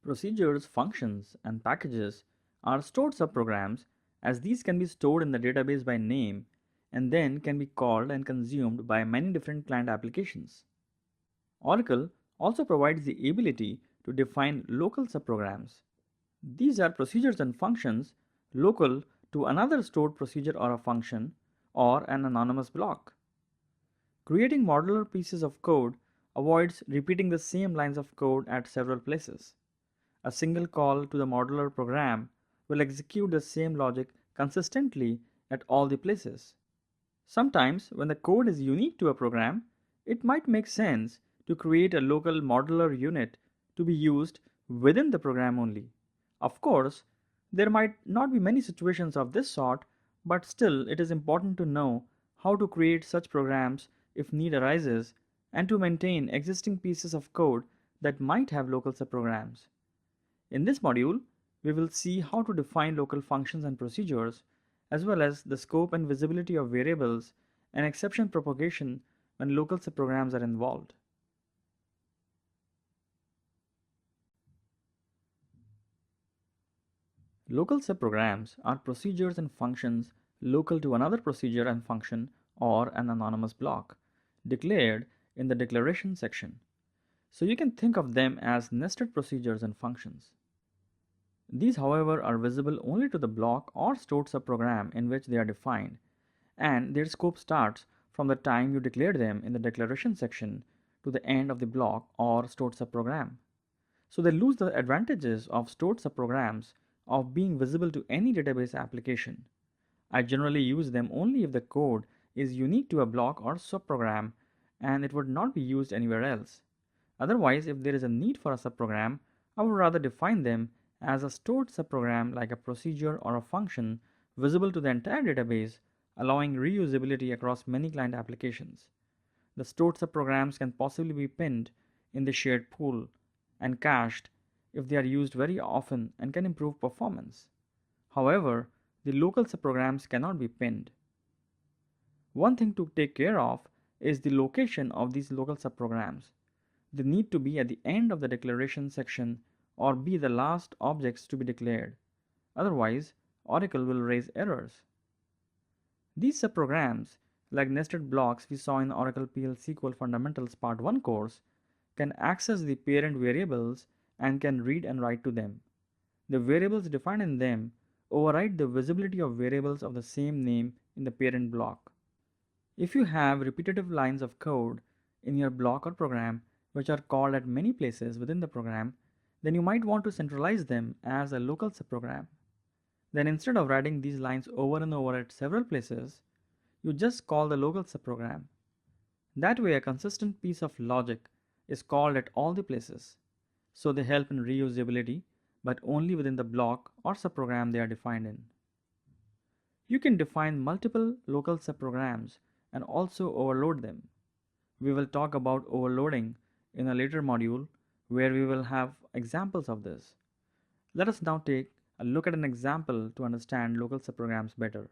Procedures, functions, and packages are stored subprograms, as these can be stored in the database by name and then can be called and consumed by many different client applications. Oracle also provides the ability to define local subprograms. These are procedures and functions local to another stored procedure or a function or an anonymous block. Creating modular pieces of code avoids repeating the same lines of code at several places. A single call to the modular program will execute the same logic consistently at all the places. Sometimes, when the code is unique to a program, it might make sense to create a local modular unit to be used within the program only. Of course, there might not be many situations of this sort, but still it is important to know how to create such programs if need arises and to maintain existing pieces of code that might have local subprograms. In this module, we will see how to define local functions and procedures, as well as the scope and visibility of variables and exception propagation when local subprograms are involved. Local subprograms are procedures and functions local to another procedure and function or an anonymous block, declared in the declaration section. So you can think of them as nested procedures and functions. These, however, are visible only to the block or stored subprogram in which they are defined, and their scope starts from the time you declare them in the declaration section to the end of the block or stored subprogram. So they lose the advantages of stored subprograms of being visible to any database application. I generally use them only if the code is unique to a block or subprogram and it would not be used anywhere else. Otherwise, if there is a need for a subprogram, I would rather define them as a stored subprogram like a procedure or a function visible to the entire database, allowing reusability across many client applications. The stored subprograms can possibly be pinned in the shared pool and cached if they are used very often and can improve performance. However, the local subprograms cannot be pinned. One thing to take care of is the location of these local subprograms. They need to be at the end of the declaration section or be the last objects to be declared. Otherwise, Oracle will raise errors. These subprograms, like nested blocks we saw in Oracle PL SQL Fundamentals Part 1 course, can access the parent variables and can read and write to them. The variables defined in them override the visibility of variables of the same name in the parent block. If you have repetitive lines of code in your block or program which are called at many places within the program, then you might want to centralize them as a local subprogram. Then instead of writing these lines over and over at several places, you just call the local subprogram. That way a consistent piece of logic is called at all the places, so they help in reusability, but only within the block or subprogram they are defined in. You can define multiple local subprograms and also overload them. We will talk about overloading in a later module where we will have examples of this. Let us now take a look at an example to understand local subprograms better.